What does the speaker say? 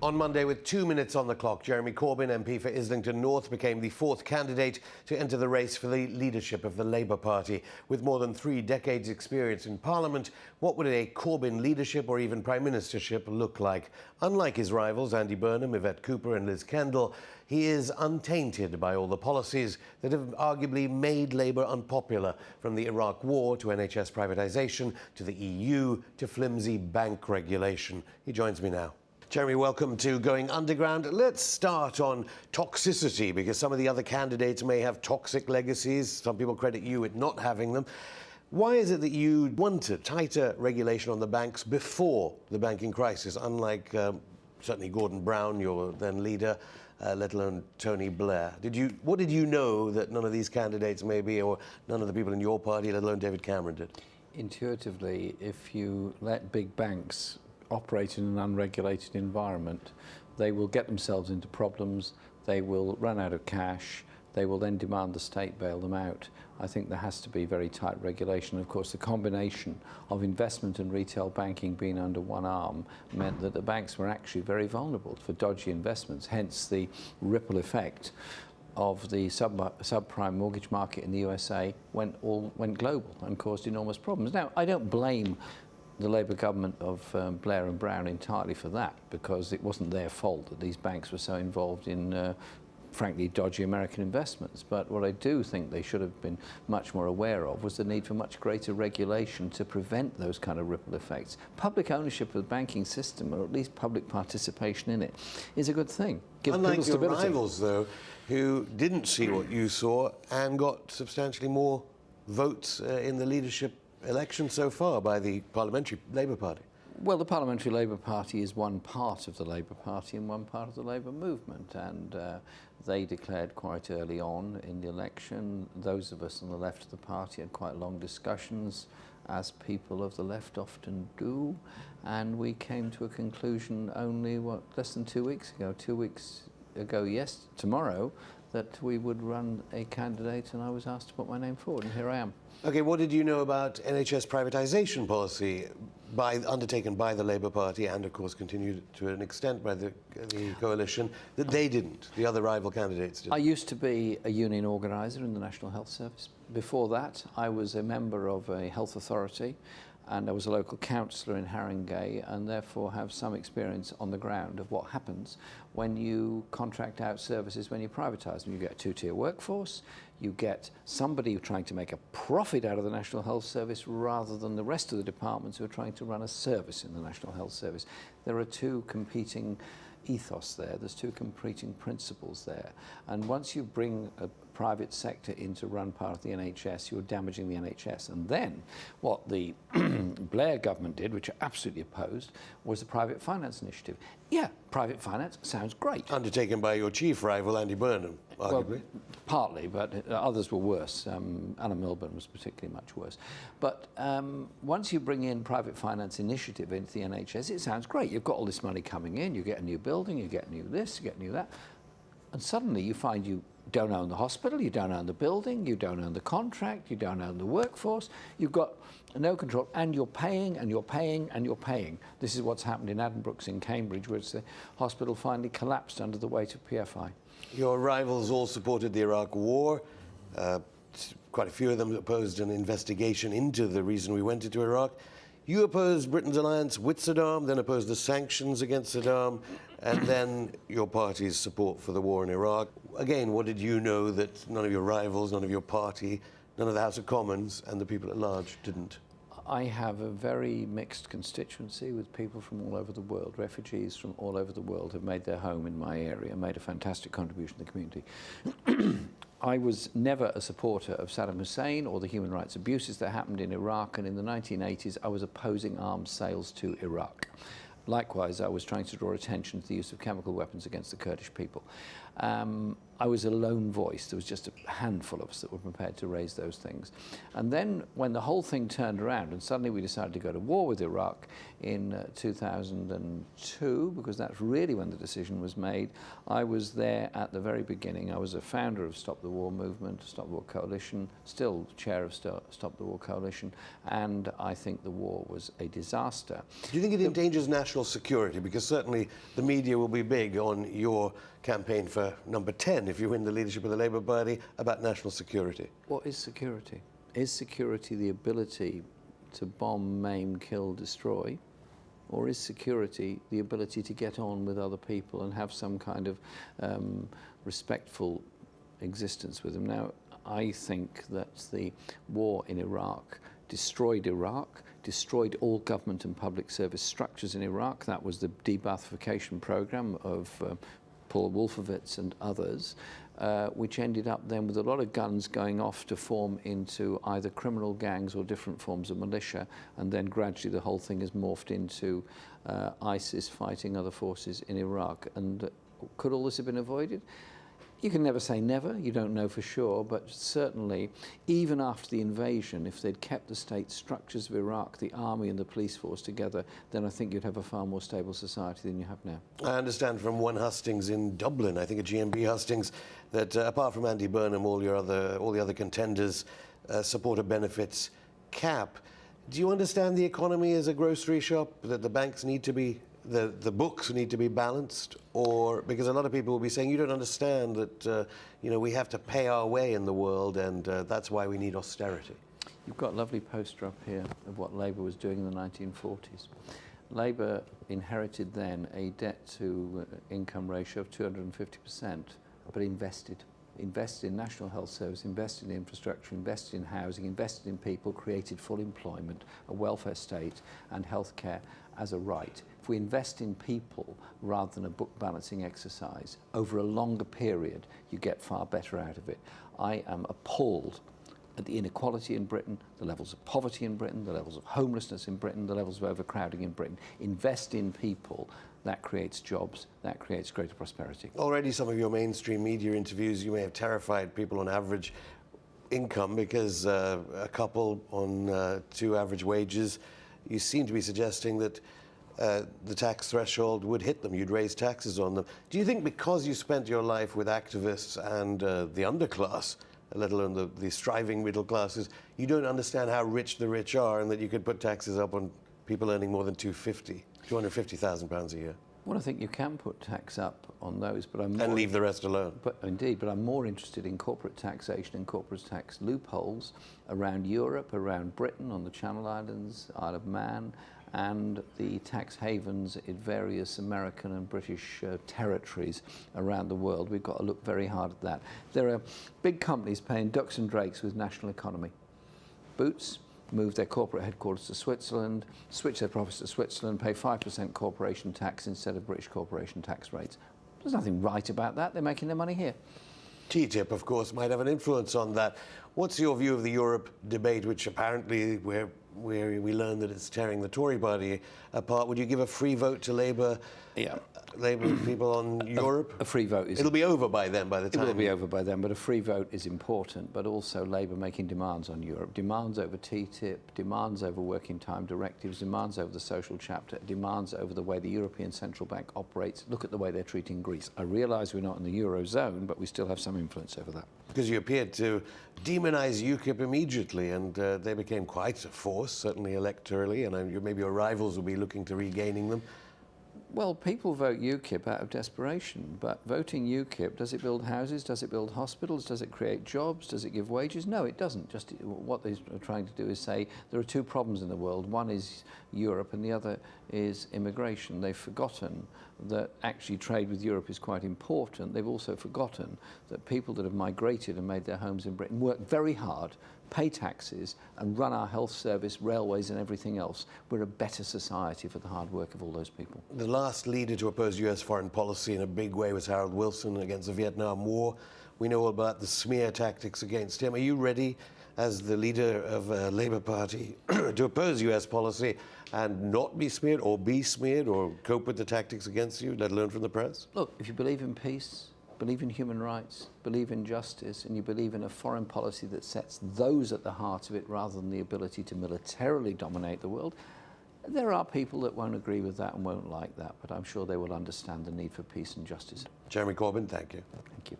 On Monday, with 2 minutes on the clock, Jeremy Corbyn, MP for Islington North, became the fourth candidate to enter the race for the leadership of the Labour Party. With more than 3 decades' experience in Parliament, what would a Corbyn leadership or even Prime Ministership look like? Unlike his rivals, Andy Burnham, Yvette Cooper and Liz Kendall, he is untainted by all the policies that have arguably made Labour unpopular, from the Iraq War to NHS privatisation to the EU to flimsy bank regulation. He joins me now. Jeremy, welcome to Going Underground. Let's start on toxicity, because some of the other candidates may have toxic legacies. Some people credit you with not having them. Why is it that you wanted tighter regulation on the banks before the banking crisis, unlike certainly Gordon Brown, your then leader, let alone Tony Blair? What did you know that none of these candidates maybe, or none of the people in your party, let alone David Cameron, did? Intuitively, if you let big banks operate in an unregulated environment, they will get themselves into problems, they will run out of cash, they will then demand the state bail them out. I think there has to be very tight regulation. Of course, the combination of investment and retail banking being under one arm meant that the banks were actually very vulnerable for dodgy investments, hence the ripple effect of the subprime mortgage market in the USA went global and caused enormous problems. Now, I don't blame the Labour government of Blair and Brown entirely for that, because it wasn't their fault that these banks were so involved in frankly dodgy American investments. But what I do think they should have been much more aware of was the need for much greater regulation to prevent those kind of ripple effects. Public ownership of the banking system, or at least public participation in it, is a good thing. Unlike your rivals, though, who didn't see what you saw and got substantially more votes in the leadership election so far by the Parliamentary Labour Party. Well, the Parliamentary Labour Party is one part of the Labour Party and one part of the Labour movement, and they declared quite early on in the election. Those of us on the left of the party had quite long discussions, as people of the left often do, and we came to a conclusion only, less than 2 weeks ago, 2 weeks ago, tomorrow, that we would run a candidate, and I was asked to put my name forward, and here I am. OK, what did you know about NHS privatisation policy undertaken by the Labour Party, and of course continued to an extent by the coalition, that they didn't, the other rival candidates didn't? I used to be a union organiser in the National Health Service. Before that, I was a member of a health authority, and I was a local councillor in Haringey, and therefore have some experience on the ground of what happens when you contract out services, when you privatise them. You get a two-tier workforce, you get somebody trying to make a profit out of the National Health Service rather than the rest of the departments who are trying to run a service in the National Health Service. There are two competing ethos there, there's two competing principles there, and once you bring a private sector in to run part of the NHS, you're damaging the NHS. And then what the Blair government did, which I absolutely opposed, was the private finance initiative. Yeah, private finance sounds great. Undertaken by your chief rival, Andy Burnham, arguably. Well, partly, but others were worse. Anna Milburn was particularly much worse. But once you bring in private finance initiative into the NHS, it sounds great. You've got all this money coming in, you get a new building, you get new this, you get new that, and suddenly you find you don't own the hospital, you don't own the building, you don't own the contract, you don't own the workforce, you've got no control, and you're paying and you're paying and you're paying. This is what's happened in Addenbrooke's in Cambridge, where the hospital finally collapsed under the weight of PFI. Your rivals all supported the Iraq War. Quite a few of them opposed an investigation into the reason we went into Iraq. You opposed Britain's alliance with Saddam, then opposed the sanctions against Saddam, and then your party's support for the war in Iraq. Again, what did you know that none of your rivals, none of your party, none of the House of Commons and the people at large didn't? I have a very mixed constituency with people from all over the world. Refugees from all over the world have made their home in my area, made a fantastic contribution to the community. I was never a supporter of Saddam Hussein or the human rights abuses that happened in Iraq, and in the 1980s I was opposing arms sales to Iraq. Likewise, I was trying to draw attention to the use of chemical weapons against the Kurdish people. I was a lone voice. There was just a handful of us that were prepared to raise those things. And then when the whole thing turned around and suddenly we decided to go to war with Iraq in 2002, because that's really when the decision was made, I was there at the very beginning. I was a founder of Stop the War Movement, Stop the War Coalition, still chair of Stop the War Coalition, and I think the war was a disaster. Do you think it endangers national security? Because certainly the media will be big on your campaign for number 10 if you win the leadership of the Labour Party about national security. What is security? Is security the ability to bomb, maim, kill, destroy? Or is security the ability to get on with other people and have some kind of respectful existence with them? Now, I think that the war in Iraq destroyed all government and public service structures in Iraq. That was the de-Baathification program of Paul Wolfowitz and others, which ended up then with a lot of guns going off to form into either criminal gangs or different forms of militia, and then gradually the whole thing has morphed into ISIS fighting other forces in Iraq. And could all this have been avoided? You can never say never, you don't know for sure, but certainly even after the invasion, if they'd kept the state structures of Iraq, the army and the police force together, then I think you'd have a far more stable society than you have now. I understand from one hustings in Dublin, I think a GMB hustings, that apart from Andy Burnham, all the other contenders support a benefits cap. Do you understand the economy as a grocery shop, that the banks need to be, the books need to be balanced? Or because a lot of people will be saying, you don't understand that we have to pay our way in the world, and that's why we need austerity. You've got a lovely poster up here of what Labour was doing in the 1940s. Labour inherited then a debt to income ratio of 250%, but invested in National Health Service, invested in infrastructure, invested in housing, invested in people, created full employment, a welfare state and healthcare as a right. If we invest in people rather than a book balancing exercise over a longer period, you get far better out of it. I am appalled at the inequality in Britain, the levels of poverty in Britain, the levels of homelessness in Britain, the levels of overcrowding in Britain. Invest in people. That creates jobs, that creates greater prosperity. Already some of your mainstream media interviews, you may have terrified people on average income, because a couple on 2 average wages, you seem to be suggesting that the tax threshold would hit them, you'd raise taxes on them. Do you think because you spent your life with activists and the underclass, let alone the striving middle classes, you don't understand how rich the rich are, and that you could put taxes up on people earning more than £250,000 a year? Well, I think you can put tax up on those, but and leave the rest alone. But indeed, but I'm more interested in corporate taxation and corporate tax loopholes around Europe, around Britain, on the Channel Islands, Isle of Man, and the tax havens in various American and British territories around the world. We've got to look very hard at that. There are big companies paying ducks and drakes with national economy. Boots move their corporate headquarters to Switzerland, switch their profits to Switzerland, pay 5% corporation tax instead of British corporation tax rates. There's nothing right about that. They're making their money here. TTIP, of course, might have an influence on that. What's your view of the Europe debate, which apparently where we learned that it's tearing the Tory party apart? Would you give a free vote to Labour? Yeah. Labour people on Europe? A free vote is... It'll be over by then, by the time. It will be over by then, but a free vote is important, but also Labour making demands on Europe. Demands over TTIP, demands over working time directives, demands over the social chapter, demands over the way the European Central Bank operates. Look at the way they're treating Greece. I realise we're not in the Eurozone, but we still have some influence over that. Because you appeared to demonise UKIP immediately, and they became quite a force, certainly electorally, and maybe your rivals will be looking to regaining them. Well, people vote UKIP out of desperation, but voting UKIP, does it build houses? Does it build hospitals? Does it create jobs? Does it give wages? No, it doesn't. Just what they're trying to do is say there are 2 problems in the world. One is Europe and the other is immigration. They've forgotten that actually trade with Europe is quite important. They've also forgotten that people that have migrated and made their homes in Britain work very hard, pay taxes and run our health service, railways and everything else. We're a better society for the hard work of all those people. The last leader to oppose US foreign policy in a big way was Harold Wilson against the Vietnam War. We know all about the smear tactics against him. Are you ready, as the leader of a Labour Party, to oppose US policy and not be smeared or cope with the tactics against you, let alone from the press? Look, if you believe in peace, believe in human rights, believe in justice, and you believe in a foreign policy that sets those at the heart of it rather than the ability to militarily dominate the world, there are people that won't agree with that and won't like that, but I'm sure they will understand the need for peace and justice. Jeremy Corbyn, thank you. Thank you.